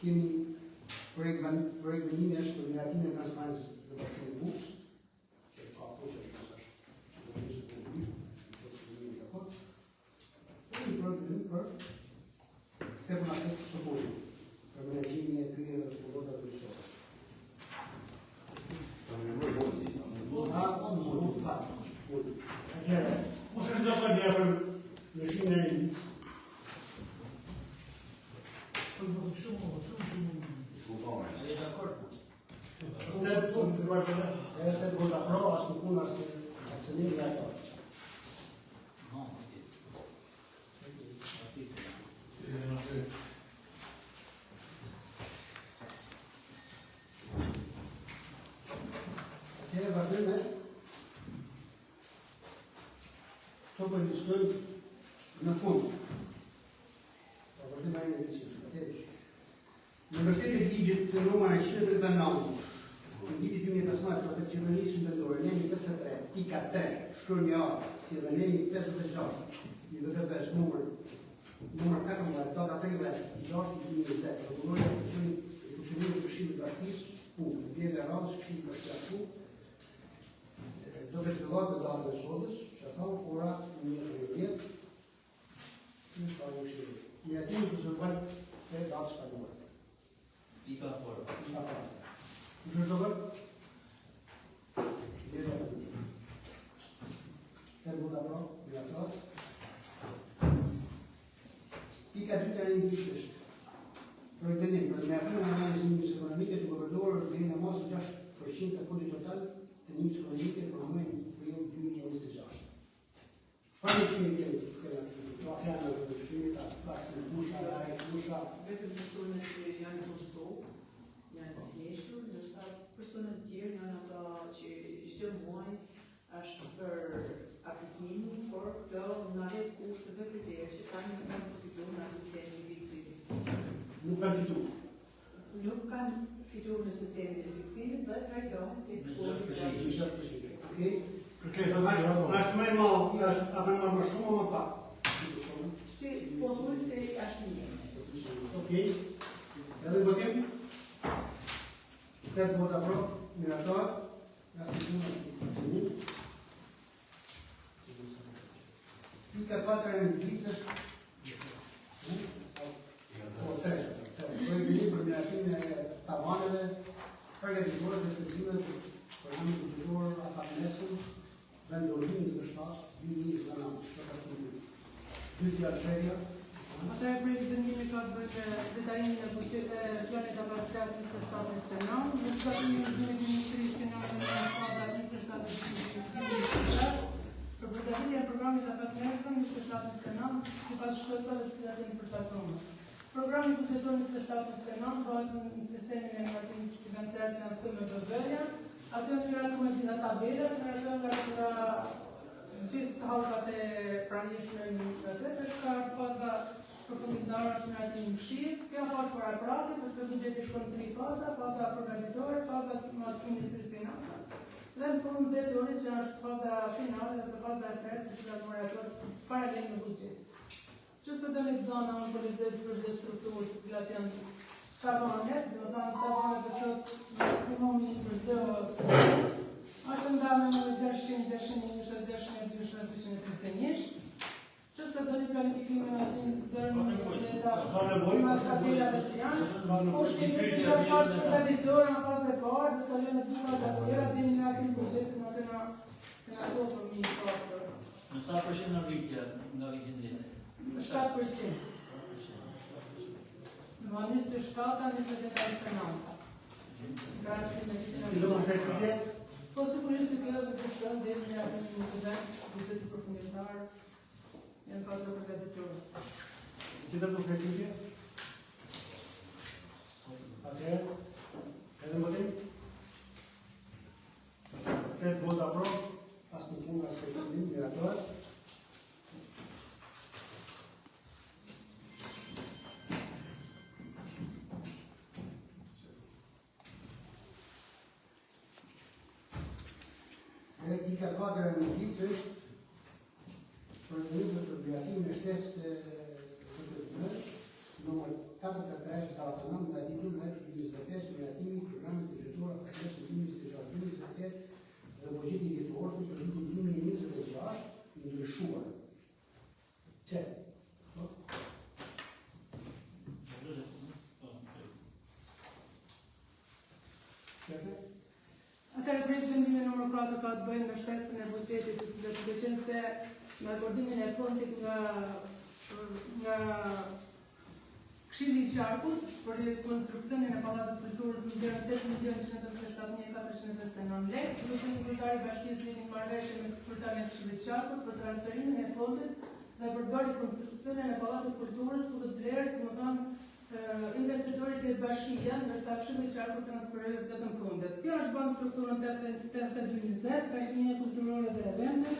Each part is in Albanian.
Kemi projektmenime është për miratimin e transparentës dhe bashkëpunimit BUX, që ka fuqe që do të ishte për një, kemi projektmenim për këtë punatet sëpuri, për menaxhimin e kryeve dhe rrugëve kryesore. Mos është do të bëjë për lëshimin e rinjës. Este vota pro, asë nuk unë asë aksionimi dhe ato. Atëherë vazhdojmë këto për diskutojmë në fund. Vazhdojmë në diskusjon. Në mbështetje të ligjit të numër 139 në vitin 2015 për qeverisë shëndetore, nemi 53.3, shkronja A, si dhe nemi 56, i VDP-s numër 14, data 30/6/2020, rregulloria e funksionimit të Këshillit të Bashkisë, punkt, vjedhja e radhës Këshillit Bashkiak, do të zhvillohet në datën e sotës, që thonë ora 11:10, në shfarë në Këshillit. Miratimi të zhvillohet e datës kaluar. Pika por. Ushërëtëve? Këtë vota pro, mirator. Pika 2 të rinjë është projektenim për miratimin e analizimit ekonomike të guvernor deri në mos 6% të fondit total të njëjtës ekonomike për muajin prill 2026. Çfarë kemi këtu? Do të kanë të shënita, bashkë kusha, ai kusha, vetëm personat që janë në Kosovë, janë të hequr, ndërsa personat tjerë janë ata që çdo muaj është për aplikimin, por këto marrin kushte dhe kritere që kanë në përfituar nga sistemi i fiksimit. nuk kanë fituar. Nuk kanë fituar në sistemin e fiksimit dhe trajtohen tek kushtet. Okej? Kërkesa është më e madhe, është apo më shumë më pak. Si pothuajse është një. Okej. Edhe votim. Këtë vota pro, mirator, asnjë. Pika 4 e ndicës. Projektimi për miratimin e tavaneve, përgatitore të shpenzimeve të programit buxhetor afatnesëm, vendorimit të shtatë 2019. Dytja shërja. Atëherë prezantimi ka bërë detajimin e planit avaçat 27-29, në zbatimin e Ministrisë Financave në koda 27-29, për përgatitjen e programit afatnesëm 27-29, sipas shkallëve të cilat janë përcaktuar. Programi buxhetor 27-29 bëhet në sistemin e informacionit financiar që janë SMBV-ja, atë në radhë me gjitha tabelat, në radhë nga gjithë hallkat e pranishme në vetë, ka faza përfundimtare është miratimin këshill. Kjo fazë para praktikë, sepse buxheti shkon në 3 faza, faza përgatitore, faza mas Ministrisë Financave. Dhe në fund deturi që është faza finale ose faza e tretë, siç ka morator paralel me buxhet. Që se do një dhona në polizet për çdo strukturë të cilat janë tavanet, do të thonë tavanet dhe të maksimumi për çdo strukturë. Është ndarë në 600, 601, 602, 231. Që se do një planifikime në që zërën në eta sima stabila dhe si janë, po shkemi se ka pas përgatitore në pas dhe parë, dhe të lënë të pas dhe tjera, dhe një akin buxhetin në të në sotë për mi parë. Në sa përshimë në rritja nga vitin vjetë? 7%. Në 27, 28, Krasi me Kilo më shkret të pjesë? po sigurisht të kjo dhe të shënë dhe një atë një të vetë, buzeti përfunditar, janë faza përgatitore. Që të më shkret të pjesë? Atëherë, edhe më tim? Kretë vota pro, asë në punë, asë në punë, miratorë. Pika 4 e nëndisë është proiectul de obligativ në shtesë të përtërpënës, numër 43 të acionam nga titull në administrates obligatimi programit të gjëtura për shtesë 2026 dhe bugjeti vjetor të vitin 2026 ndryshuar. Që? Atëherë projekt vendimi numër 4 ka të bëjë me shtesën e buxhetit, të cilët duke qenë se me akordimin e fondit nga Këshilli i Qarkut për konstruksionin e Pallatit Kulturës në vlerën 8.157.459 lekë, grupin zyrtar i Bashkisë lidhi marrëveshje me kryetarën e Këshillit të Qarkut për transferimin e fondit dhe për bërë konstruksionin e Pallatit Kulturës ku do të vlerë, domethënë investitorit e bashkia, ndërsa Këshilli i Qarkut transferohet vetëm fondet. Kjo është bën strukturën 8.20, trashëgimie kulturore dhe evente,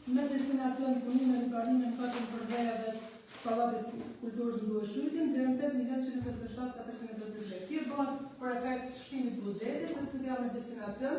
me destinacion punime në riparime në katër përvejave Pallatit Kulturës në Duheshujtin, deri në 8.157.420 lekë. Kjo bëhet për efekt shtimit buxhetit, sepse kjo janë destinacion.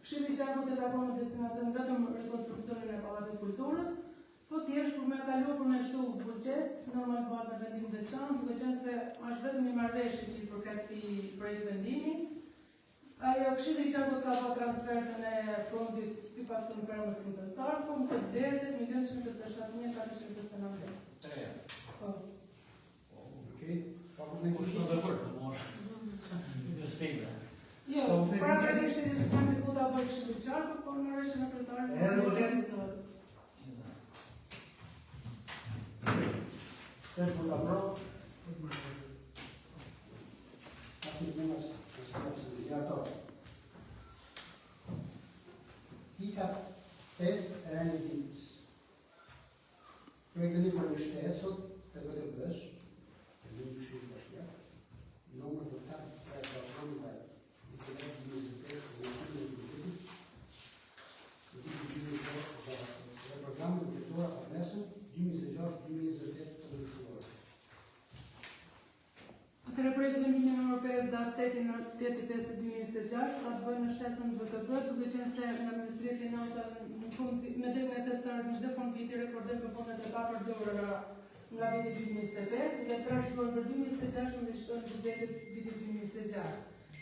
Këshilli i Qarkut e takon në destinacion vetëm rekonstruksionin e Pallatit Kulturës, po thjesht për me kaluar për me shtu buxhet, normal bëhet me vendim veçantë, duke qenë se është vetëm një marrëveshje që i përket këtij projekt vendimi. Ajo Këshilli i Qarkut ka bërë transfertën e fondit sipas konferencës kombëtare, ku më vlerë 8.157.459 lekë. Po. Okej. Pa kush Po shto dhe për të morë. Në stejnë. Jo, pra kërërisht e të kanë të kuda bëjë Këshilli i Qarkut, po në reshën e kryetarët. Edhe vërtet? Kretë vota pro, asë në punës, Pika 5 e një ditës. Projekt vendimi për një shtesot të VTB-s, të një Këshillit Bashkia, numër të takës të acionit dhe liquidat 25 dhe buxhetit, dhe programin buxhetor ardhshëm 2026-2028 të ndryshuar. Atëherë projekti vendimi numër 5 datë 8/5/2026 ka të bëjë në shtesën VTB, duke qenë se nga Ministria e Financave në fund me degën e testarët në çdo fond viti rekordojnë për fondet e papërdorura nga viti 2025 dhe trashëgojnë për 2026 në shtonë buxhetit vitit 2026.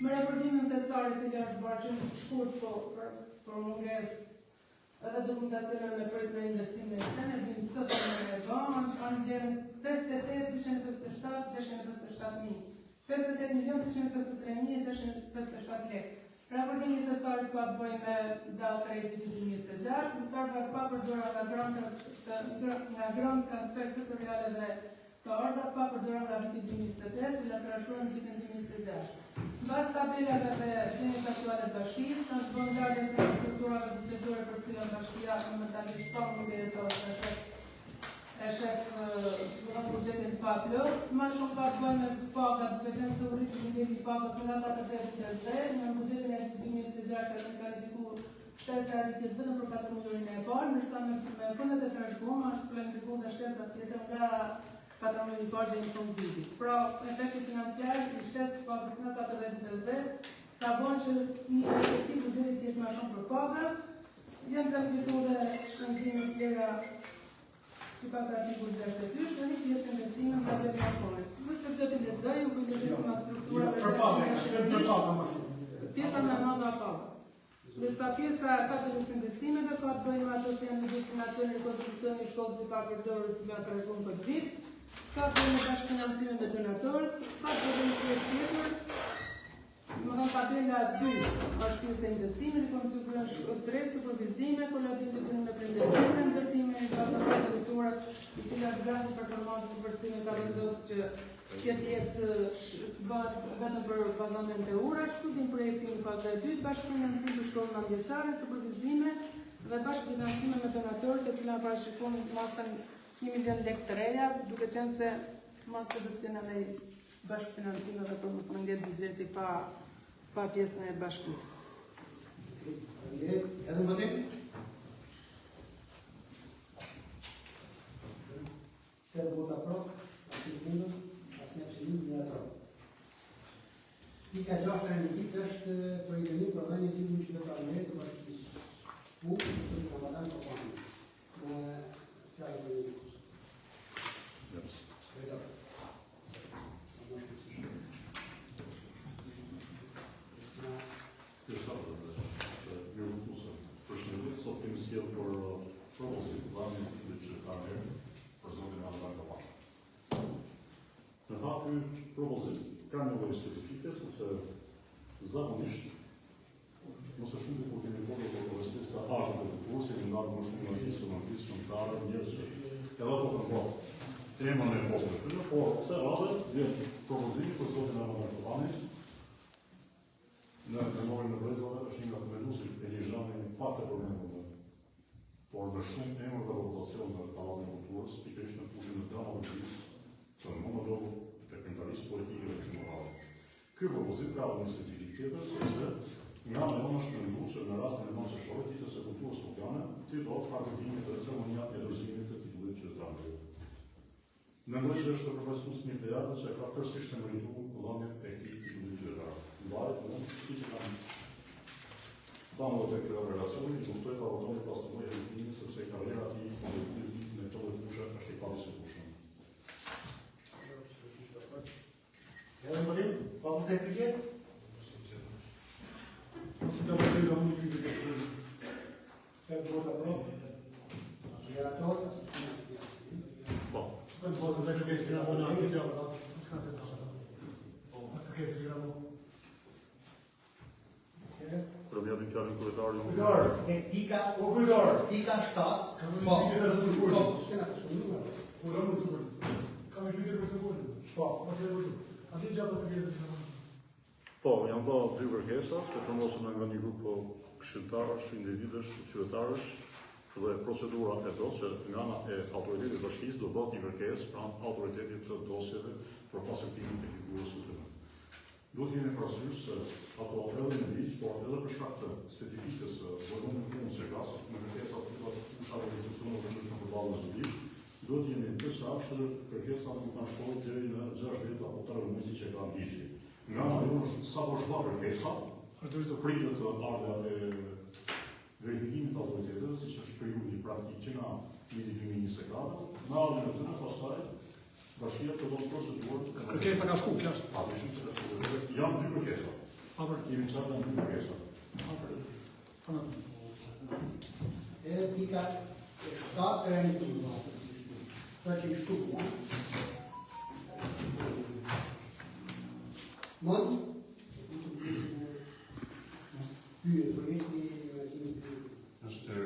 Me rekordimin testar i cili është bërë që shkurt për mungesë edhe dokumentacionin me projekt me investime eksterne, vinë sot në banë, kanë vlerën 58.257.657.000, 58.353.657 lekë. Raportimi i tesarit ka të bëjë me datë 3 vitit 2026, në karta papërdora nga grant transfer sektoriale dhe të ardha papërdora nga viti 2025 dhe trashëguar në vitin 2026. Mbas tabelave të gjendjes aktuale të bashkisë, kanë të bënë ndarjes së strukturave buxhetore për cilën bashkia momentalisht pa mungesa ose shef buxhetin pa plot. Më shumë ka të bëjë me pagat, duke qenë se u rrit niveli i pagës nga 4.50 në buxhetin e 2026 ka kalifikuar shtesa e rritjes vetëm për 4 muajin e parë, ndërsa me fondet e trashëguara është planifikuar dhe shtesa tjetër nga 4 muajin e parë deri në fund vitit. Pra, efekti financiar i shtesës pagës nga 4.50 ka bënë që një efektiv buxheti të jetë më shumë për paga. Janë planifikuar dhe shpenzime të tjera sipas artikullit 62 dhe një pjesë investime nga vlerë e fondit. Nëse do të lexoj, u kujdesim strukturave të pjesa më e madhe paga. Ndërsa pjesa e kapitës investimeve ka të bëjë me ato që janë në destinacion e konstruksionit i shkollës së papërdorur që ka treguar për vit, ka të bëjë me bashkëfinancimin me donatorët, ka të bëjë me pjesë tjetër. Më tabela 2 është pjesë e investimit, konstruksion të supervizime, kolaborativë me investime, ndërtime në baza të drejtorat, i cila grafi performansë për cilën ka vendosur që këtë jetë bëhet vetëm për bazament e ura, studim projektin në fazë e dytë, bashkëfinancim të shkollën ambjeshare, supervizime dhe bashkëfinancime me donatorë të cilat parashikon masën 1 milion lekë të reja, duke qenë se masa do të kenë edhe bashkëfinancime dhe për mos të ngjet buxheti pa pjesën e bashkisë. Edhe më votim? Të vota pro, asnjë kundër, asnjë abstenim, një ato. Pika 6 e rendimit është projedimi për dhënje të një qytetarëve të bashkisë publike për Ramadan Kopani. Në fjalë të një kusë. Sot kemi sjellë për propozim të vëmit të qytetarëve për zonin e Ramadan Kopani. Në fakt ky propozim ka një lloj specifike sepse zakonisht mos është shumë kur kemi folur për profesionistë të artë të kulturës, që ndarë më shumë në instrumentistë, këngëtarë, njerëz që edhe ato përmbajnë temën e popullit të tyre, por pse radhë vjen propozimi për zotin e Ramadan Kopani. Në memorien e brezave është një nga themeluesit e një zhanri pak të problemeve, por me shumë emër dhe votacion në Pallatin e Kulturës, pikërisht në fushën e dramaturgjisë, të monologu, të këngëtarisë politike dhe shumë rrallë. Ky propozim ka një specifik tjetër, sepse nga me onë është menduar që në rastin e mëngjeshore ditës së kulturës sotjane, ti do të paraqitimi të ceremonia e dorëzimit të titullit qytetar. Mendoj që është përveçues një periudhë që ka tërësisht merituar dhënien e këtij titulli qytetar. Mbahet unë, siç e kam thënë edhe këtë relacioni, kushtoj ta votoni pas të mëjë rritimi, sepse karriera e tij në këto fushë është e pavësueshme. Edhe më votim? Pa më të pyetje? Si të vëtëri dhe unë një këtë të vota pro? Relator, Po, Për në posë dhe kërkesi që nga më në atë të gjallë, s'ka se të shata. Kërkesi që nga më. për më japin fjalën kryetarit. Kujtar! e pika, O kujtar! pika 7, Kam po, një pyetje për sigurisht. po, s'kena të shumë numër. Uram për sigurisht. Kam një pyetje për sigurisht. Po, pas e vëllu. A ti gjatë të kërkesi që nga më? Po, janë ba dy kërkesa, të formosën nga një grup këshilltarësh, individësh, qytetarësh, dhe procedura e do që nga ana e autoritetit të bashkisë do bëhet një kërkesë pranë autoritetit të dosjeve për pasurtimin e figurës së tyre. Duhet të jemi parasysh se ato edhe në ligj, por edhe për shkak të specifikës së volumit të punës që ka, me kërkesa të tilla të fusha dhe institucione të ndryshme përballë me zgjidhje, duhet të jemi të qartë që kërkesa nuk kanë shkuar deri në 6 vjet apo 3 muaj siç e ka ligji. Nga ana jonë është sapo çfarë kërkesa, është pritet të ardha e verifikimit të autoriteteve, siç është periudhi praktik që nga viti 2024, në ardhmën e tyre pastaj bashkia të do të procedurë. Kërkesa ka shku, kjo është. Pa, dishim se ka shku. Janë dy kërkesa. Jemi qartë në dy kërkesa. Edhe pika 7 e rendimit. Pra që i shtu, ja? Mund? Pyje, projekti është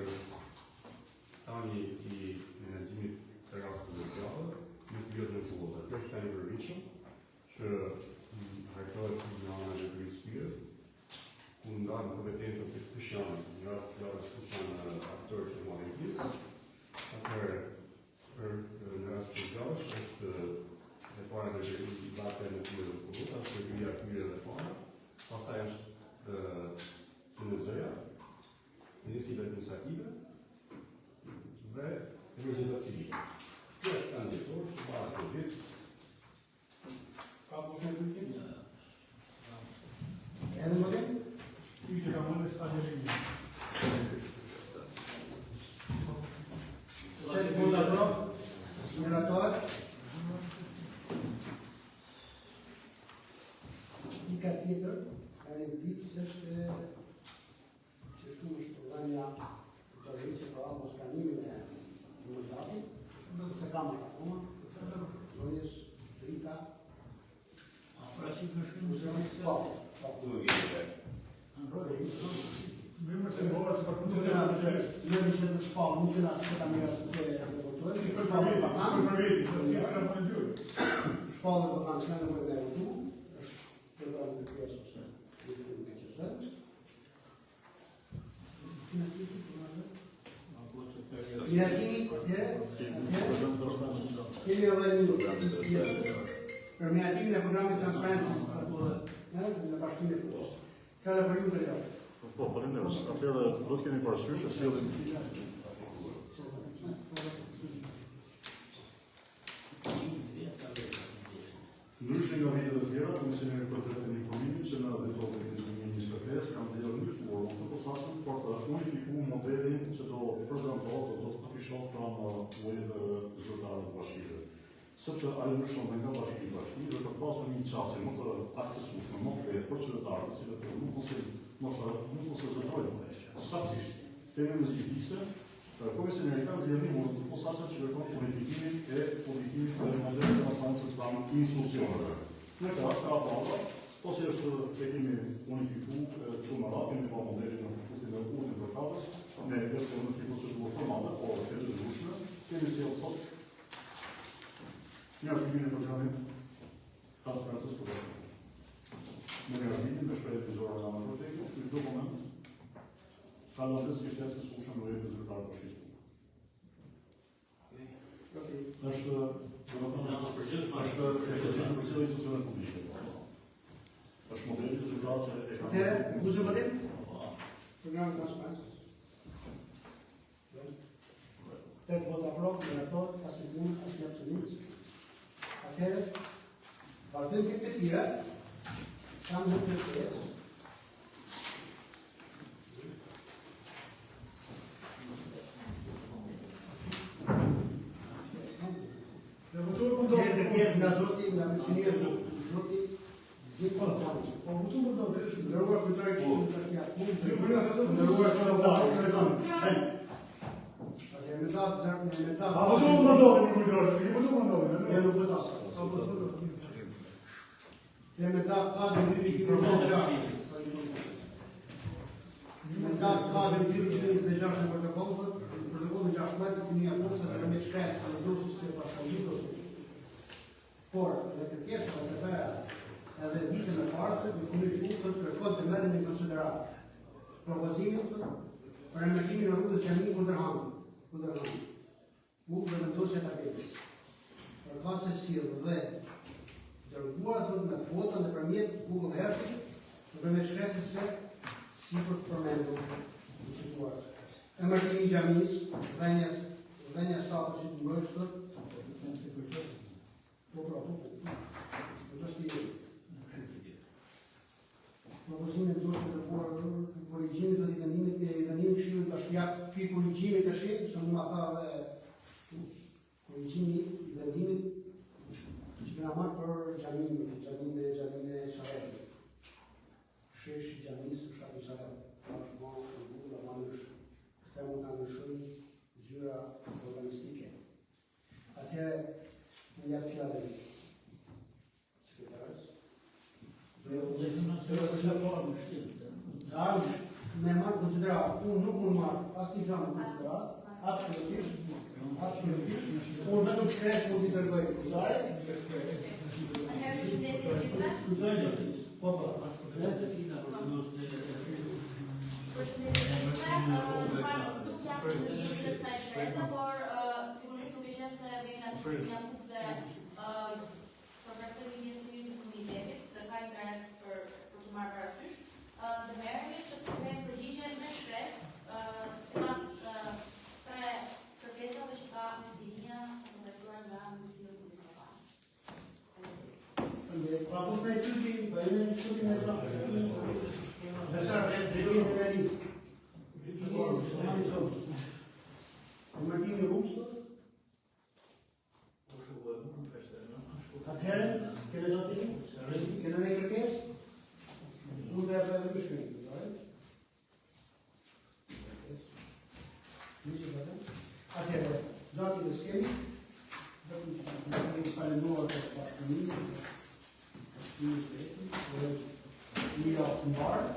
tani i menaxhimit të rastit të gjallë, në të vjetë në tullë. Kjo është tani përvichëm, që hajtohet nga ana e Kristëve, ku ndanë kompetencat të kush janë, në rast të javës kush janë aktorë që marrin pjesë. Atëherë, në rast të gjallësh është e para në data në tyre të kulluta, është përgjëria tyre dhe para, pastaj është Tunezëja, Ministria Administrative dhe Universiteti Civile. Kjo është kandidatur, është bazë të vit. ka kushtë në pyetje? Edhe më votim? Pyetje ka mënë sa njëri. Të vota pro? Relator? Pika tjetër, e rendimit është që shtu në shpërvënia të rritë për mos pranimin e mandatit, se kam e akoma, zonjes, drita, Pra si të shkëmë po, po. Vimër se mbohet që Nuk kena që të shpa, nuk kena që ta mira të votojnë, për veti, do të jetë në dy. Shpallë për kanë qenë në me votu, është program të pjesë ose në qësë. Miratimi, kemi edhe një për miratimin e programit transparentës në bashkimin e Plus. Ka në përgjim të ljojë. Po, faleminderit. Atëherë do të kemi parasysh se sillim ndryshe nga vitet e tjera, Komisioni për të drejtën e informimit që në dhjetor vitin 2025 kanë zgjedhur një forum të posaçëm për të unifikuar modelin që do prezantohet do të ofishon pranë muajve zyrtare të bashkisë. Sepse ai ndryshon nga bashki në bashki dhe të pasur një qasje më të aksesueshme, më të lehtë për qytetarët, të cilët nuk ose zëtojnë saktësisht temën e zgjidhjese. Komisioni ka zgjedhur një të posaçëm që kërkon unifikimin e politikimit dhe modelit të transparencës pranë institucioneve. Në këtë ka prova, ose është që kemi unifikuar shumë rapi me modelin në përputhje me urdhën e katës, me këto nuk është procedurë formale, por të rregullshme, kemi si sot një artimin e programit transparencës për bashkë. Në një artimin me shprehje vizore nga në protektu, ky dokument ka lëndës si shtetë se sushën në e rezultatë të shqisë. Është për cilë institucionet publike. Është modeli rezultatë që e ka... Atëherë, vuzë vëdim? Programit transparentës. 8 vota pro, relator, asigurim, asë absolumis. Atëherë, vazhdim këtë të tjera, kam në përkes. Përkes nga zoti, nga mëfinirë, zoti, zhjit për të tanë. Po, votu më do të Ndërruar kujtore kështu në të shkja. ndërruar të Atëherë, me datë, zërë, me datë. A votu më do të një kujtore, votu më do të Ja nuk bëtë asë. Dhe me datë ka dhe një protokoll gjatë. Me datë ka dhe një 26 në protokollë, protokollë 16 të një apërsa të rëmet shkresë të në dusë se pashkallitër. Por, dhe kërkesa të bëra edhe vitën e parë se të unifiku të kërkon të merren në konsideratë. Propozimin për emërtimin e rrugës Gjami kundër u dhe vendosja të aketës. Për ka se silë dhe dërguar thot me foto në përmjet Google Earth në përmjet shkresës se si për të përmendur në qituar. Emërtimi i Gjamis, dhenja statusit të mbrojtës propozimin e dorës të korrigjimit dhe vendimit e vendimit këshillit bashkiak ky korrigjimi tash, se më tha dhe korrigjimi i vendimit që kena marrë për xhamin e Shahetit. Sheshi xhamis së fshati Shahet. Tashmë dhe manësh këthemu nga ndryshoj zyra organistike. Atëherë në jatë fjallën sekretarës. Dash me marrë konsiderat, unë nuk më marrë, pas t'i gjanë në konsiderat, absolutisht, unë vetëm shkresë më t'i tërgoj kujtare. Por sigurisht nuk e qenë se dhe nga profesori i mjekëtimit të komunitetit, të ka interes për të marrë parasysh, të merremi që të kemi përgjigje me shkresë pas 3 kërkesave që ka Shqipëria të presuar nga Ministria e Pra po shme e tyti, për e në diskutim e zashtë. Dhe sërë, dhe e në ri. Martini Rupstë. Atëherë, kene zotin, kene në kërkes, unë dhe e për e bëshkërin. Atëherë, zotin dhe skemi, dhe të falenduar të partëmin, një mbarë,